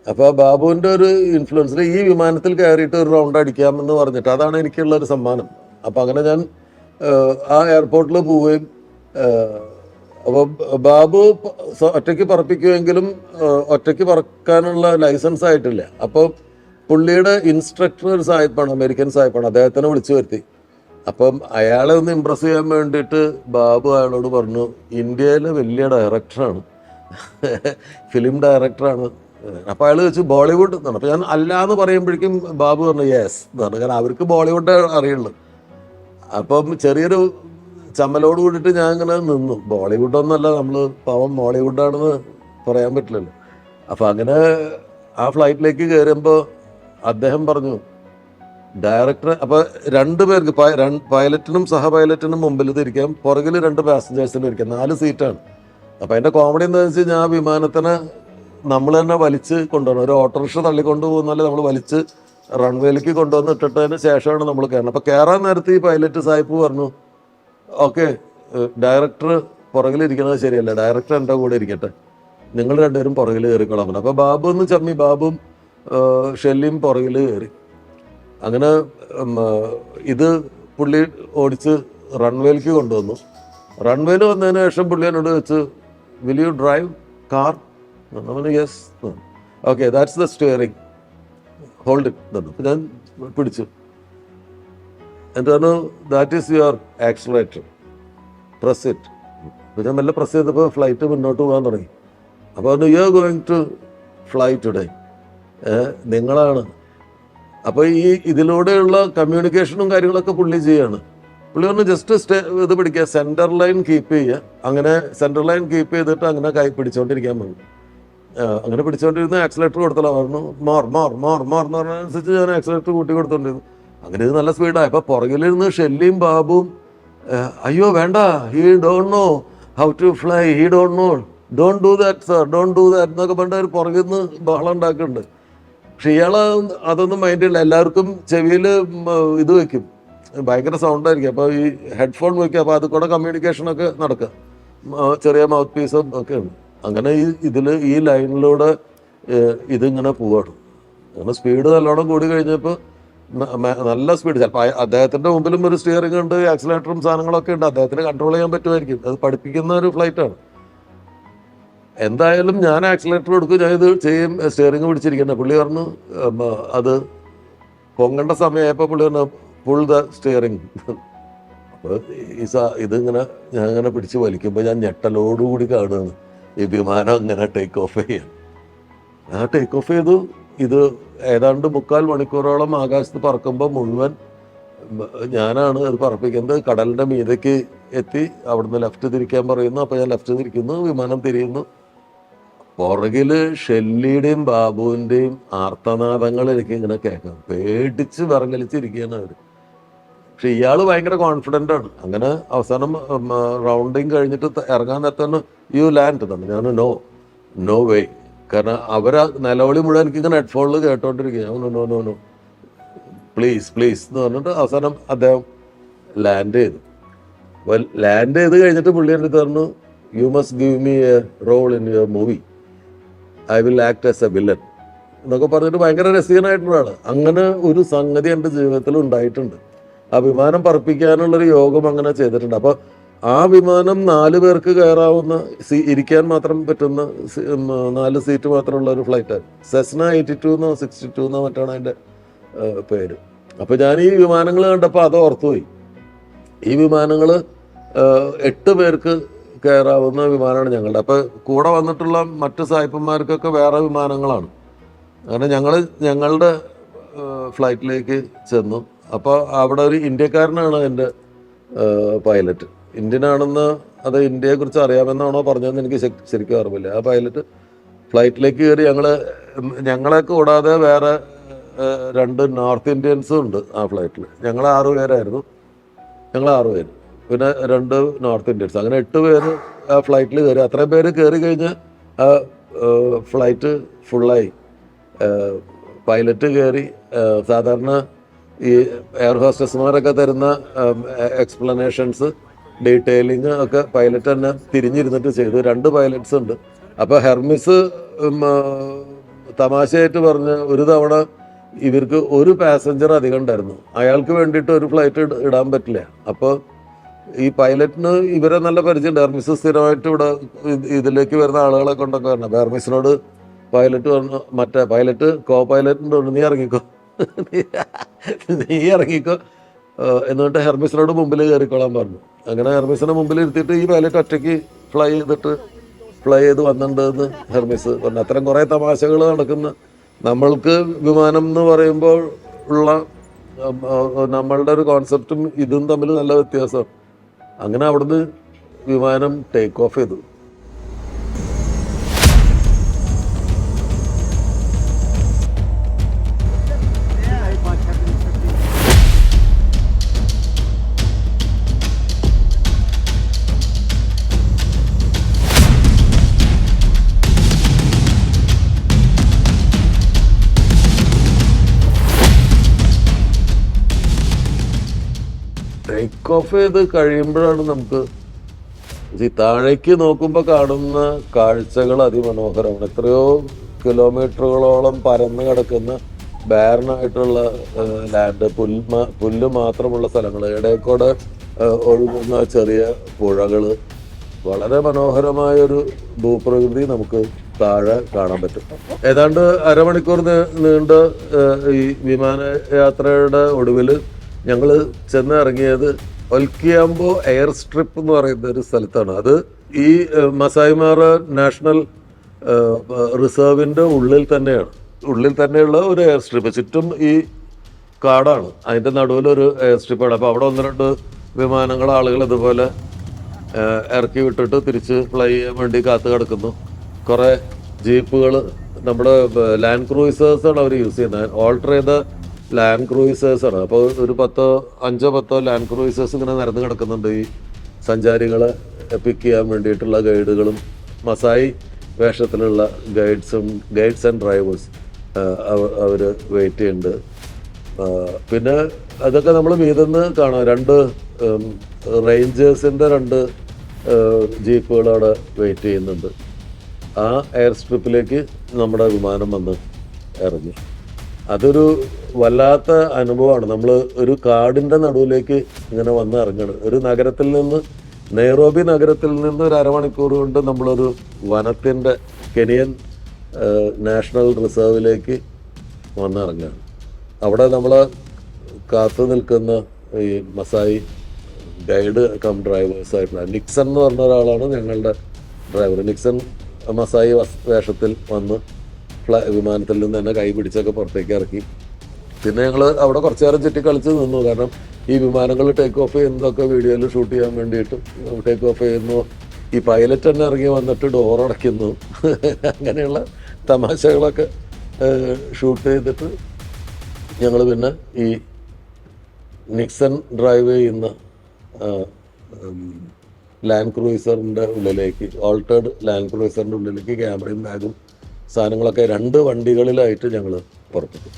അപ്പോൾ ആ ബാബുവിൻ്റെ ഒരു ഇൻഫ്ലുവൻസിൽ ഈ വിമാനത്തിൽ കയറിയിട്ട് ഒരു റൗണ്ട് അടിക്കാമെന്ന് പറഞ്ഞിട്ട് അതാണ് എനിക്കുള്ളൊരു സമ്മാനം. അപ്പോൾ അങ്ങനെ ഞാൻ ആ എയർപോർട്ടിൽ പോവുകയും, അപ്പോൾ ബാബു ഒറ്റയ്ക്ക് പറപ്പിക്കുമെങ്കിലും ഒറ്റയ്ക്ക് പറക്കാനുള്ള ലൈസൻസ് ആയിട്ടില്ല. അപ്പോൾ പുള്ളിയുടെ ഇൻസ്ട്രക്ടർ ഒരു സായിപ്പാണ്, അമേരിക്കൻ സായിപ്പാണ്. അദ്ദേഹത്തിനെ വിളിച്ചു വരുത്തി. അപ്പം അയാളെ ഒന്ന് ഇമ്പ്രസ് ചെയ്യാൻ വേണ്ടിയിട്ട് ബാബു അയാളോട് പറഞ്ഞു, ഇന്ത്യയിലെ വലിയ ഡയറക്ടറാണ്, ഫിലിം ഡയറക്ടറാണ്. അപ്പോൾ അയാൾ ചോദിച്ചു ബോളിവുഡ് എന്നാണ്. അപ്പോൾ ഞാൻ അല്ല എന്ന് പറയുമ്പോഴേക്കും ബാബു പറഞ്ഞു യെസ് എന്നാണ്. കാരണം അവർക്ക് ബോളിവുഡ് അറിയുള്ളൂ. അപ്പം ചെറിയൊരു ചമ്മലോട് കൂടിയിട്ട് ഞാൻ ഇങ്ങനെ നിന്നു. ബോളിവുഡൊന്നുമല്ല, നമ്മൾ പാവം മോളിവുഡാണെന്ന് പറയാൻ പറ്റില്ലല്ലോ. അപ്പം അങ്ങനെ ആ ഫ്ലൈറ്റിലേക്ക് കയറുമ്പോൾ അദ്ദേഹം പറഞ്ഞു ഡയറക്ടർ, അപ്പോൾ 2 പേർക്ക് പൈലറ്റിനും സഹ പൈലറ്റിനും മുമ്പിൽ തിരിക്കാം, പുറകിൽ 2 പാസഞ്ചേഴ്സിനും ഇരിക്കാം, 4 സീറ്റാണ്. അപ്പം അതിൻ്റെ കോമഡി എന്താണെന്ന് വെച്ച് കഴിഞ്ഞാൽ ആ വിമാനത്തിനെ നമ്മൾ തന്നെ വലിച്ച് കൊണ്ടുപോകണം. ഒരു ഓട്ടോറിക്ഷ തള്ളിക്കൊണ്ട് പോകുന്നാലേ നമ്മൾ വലിച്ച് റൺവേയിലേക്ക് കൊണ്ടുവന്ന് ഇട്ടിട്ടതിന് ശേഷമാണ് നമ്മൾ കയറണം. അപ്പോൾ കയറാൻ നേരത്ത് ഈ പൈലറ്റ് സാഹിബ് പറഞ്ഞു ഓക്കെ, ഡയറക്ടർ പുറകിലിരിക്കുന്നത് ശരിയല്ല, ഡയറക്ടർ എൻ്റെ കൂടെ ഇരിക്കട്ടെ, നിങ്ങൾ 2 പേരും പുറകിൽ കയറിക്കോളാം. അപ്പോൾ ബാബു ഒന്ന് ചമ്മി, ബാബും ഷെല്ലിയും പുറകിൽ കയറി. അങ്ങനെ ഇത് പുള്ളി ഓടിച്ച് റൺവേയിലേക്ക് കൊണ്ടുവന്നു. റൺവേയിൽ വന്നതിന് ശേഷം പുള്ളി എന്നോട് വെച്ച് will you drive car? Yes. Okay, that's the steering, hold it തന്നു. ഞാൻ പിടിച്ചു. എന്നിട്ട് പറഞ്ഞു that is your accelerator, press it. അപ്പോൾ ഞാൻ മെല്ലെ പ്രസ് ചെയ്തപ്പോൾ ഫ്ലൈറ്റ് മുന്നോട്ട് പോകാൻ തുടങ്ങി. അപ്പോൾ പറഞ്ഞു you are going to fly today, നിങ്ങളാണ്. അപ്പോൾ ഈ ഇതിലൂടെയുള്ള കമ്മ്യൂണിക്കേഷനും കാര്യങ്ങളൊക്കെ പുള്ളി ചെയ്യാണ്. പുള്ളി പറഞ്ഞു ജസ്റ്റ് ഇത് പിടിക്കുക, സെൻറ്റർ ലൈൻ കീപ്പ് ചെയ്യുക. അങ്ങനെ സെൻറ്റർ ലൈൻ കീപ്പ് ചെയ്തിട്ട് അങ്ങനെ കൈ പിടിച്ചുകൊണ്ടിരിക്കാൻ പറഞ്ഞു. അങ്ങനെ പിടിച്ചുകൊണ്ടിരുന്ന ആക്സിലേറ്റർ കൊടുത്തല്ലോ. പറഞ്ഞു മോർ മോർ മോർ മോർ എന്ന് പറഞ്ഞതനുസരിച്ച് ഞാൻ ആക്സിലേറ്റർ കൂട്ടി കൊടുത്തോണ്ടിരുന്നു. അങ്ങനെ ഇത് നല്ല സ്പീഡായി. അപ്പോൾ പുറകിലിരുന്ന് ഷെല്ലിയും ബാബുവും അയ്യോ വേണ്ട, he don't know how to fly, he don't know, don't do that sir, don't do that എന്നൊക്കെ പറഞ്ഞിട്ട് പുറകിൽ നിന്ന് ബഹളം ഉണ്ടാക്കുന്നുണ്ട്. പക്ഷെ ഇയാൾ അതൊന്നും മൈൻഡ് ചെയ്യില്ല. എല്ലാവർക്കും ചെവിയിൽ ഇത് വയ്ക്കും, ഭയങ്കര സൗണ്ടായിരിക്കും. അപ്പോൾ ഈ ഹെഡ്ഫോൺ വയ്ക്കും. അപ്പോൾ അത് കൂടെ കമ്മ്യൂണിക്കേഷനൊക്കെ നടക്കുക, ചെറിയ മൗത്ത് പീസും ഒക്കെ ഉണ്ട്. അങ്ങനെ ഈ ലൈനിലൂടെ ഇതിങ്ങനെ പോവാണ്. അങ്ങനെ സ്പീഡ് നല്ലോണം കൂടി കഴിഞ്ഞപ്പോൾ നല്ല സ്പീഡ്. ചിലപ്പോൾ അദ്ദേഹത്തിൻ്റെ മുമ്പിലും ഒരു സ്റ്റിയറിംഗ് ഉണ്ട്, ആക്സിലേറ്ററും സാധനങ്ങളൊക്കെ ഉണ്ട്, അദ്ദേഹത്തിന് കൺട്രോൾ ചെയ്യാൻ പറ്റുമായിരിക്കും. അത് പഠിപ്പിക്കുന്ന ഒരു ഫ്ലൈറ്റാണ്. എന്തായാലും ഞാൻ ആക്സിലേറ്റർ കൊടുക്കും, ഞാൻ ഇത് ചെയ്യും, സ്റ്റിയറിംഗ് പിടിച്ചിരിക്കുന്നത്. പുള്ളി പറഞ്ഞു അത് പൊങ്ങേണ്ട സമയമായപ്പോൾ പുള്ളി പറഞ്ഞു പുൾ ദ സ്റ്റിയറിംഗ്. അപ്പോൾ ഇതിങ്ങനെ ഞാൻ ഇങ്ങനെ പിടിച്ച് വലിക്കുമ്പോൾ ഞാൻ ഞെട്ടലോടുകൂടി കാണുകയാണ് ഈ വിമാനം ഇങ്ങനെ ടേക്ക് ഓഫ് ചെയ്യാൻ. ആ ടേക്ക് ഓഫ് ചെയ്തു. ഇത് ഏതാണ്ട് 3/4 മണിക്കൂറോളം ആകാശത്ത് പറക്കുമ്പോൾ മുഴുവൻ ഞാനാണ് അത് പറപ്പിക്കുന്നത്. കടലിൻ്റെ മീതയ്ക്ക് എത്തി, അവിടുന്ന് ലെഫ്റ്റ് തിരിക്കാൻ പറയുന്നു. അപ്പോൾ ഞാൻ ലെഫ്റ്റ് തിരിക്കുന്നു, വിമാനം തിരിയുന്നു. പുറകിൽ ഷെല്ലിയുടെയും ബാബുവിൻ്റെയും ആർത്തനാദങ്ങൾ എനിക്ക് ഇങ്ങനെ കേൾക്കാം. പേടിച്ച് വിറങ്ങലിച്ചിരിക്കുകയാണ് അവർ. പക്ഷെ ഇയാൾ ഭയങ്കര കോൺഫിഡൻ്റ് ആണ്. അങ്ങനെ അവസാനം റൗണ്ടിങ് കഴിഞ്ഞിട്ട് ഇറങ്ങാൻ നേരത്താണ് യു ലാൻഡ് തന്നെ. ഞാൻ നോ വേ. കാരണം അവരാ നിലവിളി മുഴുവൻ എനിക്കിങ്ങനെ ഹെഡ്ഫോണിൽ കേട്ടോണ്ടിരിക്കുക. No no no please please എന്ന് പറഞ്ഞിട്ട് അവസാനം അദ്ദേഹം ലാൻഡ് ചെയ്തു. അപ്പോൾ ലാൻഡ് ചെയ്ത് കഴിഞ്ഞിട്ട് പുള്ളി എൻ്റെ അടുത്ത് പറഞ്ഞു you must give me a role in your movie, I will act as a villain എന്നൊക്കെ പറഞ്ഞിട്ട് ഭയങ്കര രസീകരമായിട്ടുള്ളതാണ്. അങ്ങനെ ഒരു സംഗതി എൻ്റെ ജീവിതത്തിൽ ഉണ്ടായിട്ടുണ്ട്. ആ വിമാനം പറപ്പിക്കാനുള്ളൊരു യോഗം അങ്ങനെ ചെയ്തിട്ടുണ്ട്. അപ്പോൾ ആ വിമാനം 4 പേർക്ക് കയറാവുന്ന ഇരിക്കാൻ മാത്രം പറ്റുന്ന 4 സീറ്റ് മാത്രമുള്ള ഒരു ഫ്ലൈറ്റാണ്. സെസ്ന 82 62 മറ്റാണ് അതിൻ്റെ പേര്. അപ്പോൾ ഞാൻ ഈ വിമാനങ്ങൾ കണ്ടപ്പോൾ അത് ഓർത്തുപോയി. ഈ വിമാനങ്ങൾ 8 പേർക്ക് കയറാവുന്ന വിമാനമാണ് ഞങ്ങളുടെ. അപ്പോൾ കൂടെ വന്നിട്ടുള്ള മറ്റ് സായിപ്പന്മാർക്കൊക്കെ വേറെ വിമാനങ്ങളാണ്. അങ്ങനെ ഞങ്ങളുടെ ഫ്ലൈറ്റിലേക്ക് ചെന്നു. അപ്പോൾ അവിടെ ഒരു ഇന്ത്യക്കാരനാണ് എൻ്റെ പൈലറ്റ്. ഇന്ത്യനാണെന്ന് അത് ഇന്ത്യയെക്കുറിച്ച് അറിയാമെന്നാണോ പറഞ്ഞതെന്ന് എനിക്ക് ശരിക്കും അറിവില്ല. ആ പൈലറ്റ് ഫ്ലൈറ്റിലേക്ക് കയറി ഞങ്ങളെ കൂടാതെ വേറെ 2 നോർത്ത് ഇന്ത്യൻസും ഉണ്ട് ആ ഫ്ലൈറ്റിൽ. ഞങ്ങൾ 6 പേരായിരുന്നു. ഞങ്ങൾ 6 പേര്, പിന്നെ 2 നോർത്ത് ഇന്ത്യൻസ്, അങ്ങനെ 8 പേര് ആ ഫ്ലൈറ്റിൽ കയറി. അത്രയും പേര് കയറി കഴിഞ്ഞ് ആ ഫ്ലൈറ്റ് ഫുള്ളായി. പൈലറ്റ് കയറി. സാധാരണ ഈ എയർ ഹോസ്റ്റസ്മാരൊക്കെ തരുന്ന എക്സ്പ്ലനേഷൻസ്, ഡീറ്റെയിലിങ് ഒക്കെ പൈലറ്റ് തന്നെ തിരിഞ്ഞിരുന്നിട്ട് ചെയ്തു. 2 പൈലറ്റ്സ് ഉണ്ട്. അപ്പോൾ ഹെർമിസ് തമാശയായിട്ട് പറഞ്ഞ് ഒരു തവണ ഇവർക്ക് ഒരു പാസഞ്ചർ അധികം ഉണ്ടായിരുന്നു. അയാൾക്ക് വേണ്ടിയിട്ട് ഒരു ഫ്ലൈറ്റ് ഇടാൻ പറ്റില്ല. അപ്പോൾ ഈ പൈലറ്റിന് ഇവരെ നല്ല പരിചയമുണ്ട്. ഹെർമിസ് സ്ഥിരമായിട്ട് ഇവിടെ ഇതിലേക്ക് വരുന്ന ആളുകളെ കൊണ്ടൊക്കെ വരണം. അപ്പോൾ ഹെർമിസിനോട് പൈലറ്റ് പറഞ്ഞു, മറ്റേ പൈലറ്റ് കോ പൈലറ്റിൻ്റെ ഉണ്ട്, നീ ഇറങ്ങിക്കോ എന്നിട്ട് ഹെർമിസിനോട് മുമ്പിൽ കയറിക്കോളാൻ പറഞ്ഞു. അങ്ങനെ ഹെർമിസിനെ മുമ്പിൽ ഇരുത്തിയിട്ട് ഈ പൈലറ്റ് ഒറ്റയ്ക്ക് ഫ്ലൈ ചെയ്ത് വന്നിട്ടുണ്ടെന്ന് ഹെർമിസ് പറഞ്ഞു. അത്തരം കുറേ തമാശകൾ നടക്കുന്ന, നമ്മൾക്ക് വിമാനം എന്ന് പറയുമ്പോൾ ഉള്ള നമ്മളുടെ ഒരു കോൺസെപ്റ്റും ഇതും തമ്മിൽ നല്ല വ്യത്യാസം. അങ്ങനെ അവിടുന്ന് വിമാനം ടേക്ക് ഓഫ് ചെയ്തു. ടേക്ക് ഓഫ് ചെയ്ത് കഴിയുമ്പോഴാണ് നമുക്ക് താഴേക്ക് നോക്കുമ്പോൾ കാണുന്ന കാഴ്ചകൾ അതിമനോഹരമാണ്. എത്രയോ കിലോമീറ്ററുകളോളം പരന്ന് കിടക്കുന്ന ബാരനായിട്ടുള്ള ലാൻഡ്, പുല്ല് മാത്രമുള്ള സ്ഥലങ്ങൾ, ഇടയ്ക്കൂടെ ഒഴുകുന്ന ചെറിയ പുഴകൾ, വളരെ മനോഹരമായൊരു ഭൂപ്രകൃതി നമുക്ക് താഴെ കാണാൻ പറ്റും. ഏതാണ്ട് അരമണിക്കൂർ നീണ്ട ഈ വിമാനയാത്രയുടെ ഒടുവിൽ ഞങ്ങൾ ചെന്ന് ഇറങ്ങിയത് ഒൽക്കിയാംബോ എയർ സ്ട്രിപ്പ് എന്ന് പറയുന്ന ഒരു സ്ഥലത്താണ്. അത് ഈ മസായ് മാറ നാഷണൽ റിസർവിൻ്റെ ഉള്ളിൽ തന്നെയുള്ള ഒരു എയർ സ്ട്രിപ്പ്. ചുറ്റും ഈ കാടാണ്, അതിൻ്റെ നടുവിലൊരു എയർ സ്ട്രിപ്പാണ്. അപ്പോൾ അവിടെ 1-2 വിമാനങ്ങൾ ആളുകൾ ഇതുപോലെ ഇറക്കി വിട്ടിട്ട് തിരിച്ച് ഫ്ലൈ ചെയ്യാൻ വേണ്ടി കാത്തു കിടക്കുന്നു. കുറേ ജീപ്പുകൾ, നമ്മുടെ ലാൻഡ് ക്രൂയിസേഴ്സാണ് അവർ യൂസ് ചെയ്യുന്നത്, ഓൾട്ടർ ചെയ്ത ലാൻഡ് ക്രൂയിസേഴ്സാണ്. അപ്പോൾ ഒരു 5-10 ലാൻഡ് ക്രൂയിസേഴ്സ് ഇങ്ങനെ നിരന്ന് കിടക്കുന്നുണ്ട്. ഈ സഞ്ചാരികളെ പിക്ക് ചെയ്യാൻ വേണ്ടിയിട്ടുള്ള ഗൈഡുകളും മസായി വേഷത്തിലുള്ള ഗൈഡ്സ് ആൻഡ് ഡ്രൈവേഴ്സ് അവർ വെയിറ്റ് ചെയ്യുന്നുണ്ട്. പിന്നെ അതൊക്കെ നമ്മൾ മീതെന്ന് കാണാം. 2 റേഞ്ചേഴ്സിൻ്റെ 2 ജീപ്പുകൾ അവിടെ വെയിറ്റ് ചെയ്യുന്നുണ്ട്. ആ എയർ സ്ട്രിപ്പിലേക്ക് നമ്മുടെ വിമാനം വന്ന് ഇറങ്ങി. അതൊരു വല്ലാത്ത അനുഭവമാണ്. നമ്മൾ ഒരു കാടിൻ്റെ നടുവിലേക്ക് ഇങ്ങനെ വന്ന് ഇറങ്ങണം. ഒരു നഗരത്തിൽ നിന്ന്, നെയ്റോബി നഗരത്തിൽ നിന്ന് ഒരു അരമണിക്കൂർ കൊണ്ട് നമ്മളൊരു വനത്തിൻ്റെ, കെനിയൻ നാഷണൽ റിസർവിലേക്ക് വന്നിറങ്ങുകയാണ്. അവിടെ നമ്മളെ കാത്തു നിൽക്കുന്ന ഈ മസായി ഗൈഡ് കം ഡ്രൈവേഴ്സായിട്ടുള്ള നിക്സൺ എന്ന് പറഞ്ഞ ഒരാളാണ് ഞങ്ങളുടെ ഡ്രൈവർ. നിക്സൺ മസായി വേഷത്തിൽ വന്ന് വിമാനത്തിൽ നിന്ന് തന്നെ കൈ പിടിച്ചൊക്കെ പുറത്തേക്ക് ഇറക്കി. പിന്നെ ഞങ്ങൾ അവിടെ കുറച്ച് നേരം ചുറ്റി കളിച്ച് നിന്നു. കാരണം ഈ വിമാനങ്ങൾ ടേക്ക് ഓഫ് ചെയ്യുന്നതൊക്കെ വീഡിയോയിൽ ഷൂട്ട് ചെയ്യാൻ വേണ്ടിയിട്ട് ടേക്ക് ഓഫ് ചെയ്യുന്നു. ഈ പൈലറ്റ് തന്നെ ഇറങ്ങി വന്നിട്ട് ഡോർ അടയ്ക്കുന്നു. അങ്ങനെയുള്ള തമാശകളൊക്കെ ഷൂട്ട് ചെയ്തിട്ട് ഞങ്ങൾ പിന്നെ ഈ നിക്സൺ ഡ്രൈവ് ചെയ്യുന്ന ലാൻഡ് ക്രൂയിസറിൻ്റെ ഉള്ളിലേക്ക്, ഓൾട്ടേഡ് ലാൻഡ് ക്രൂയിസറിൻ്റെ ഉള്ളിലേക്ക് ക്യാമറയും ബാഗും സാധനങ്ങളൊക്കെ 2 വണ്ടികളിലായിട്ട് ഞങ്ങൾ പുറപ്പെട്ടു.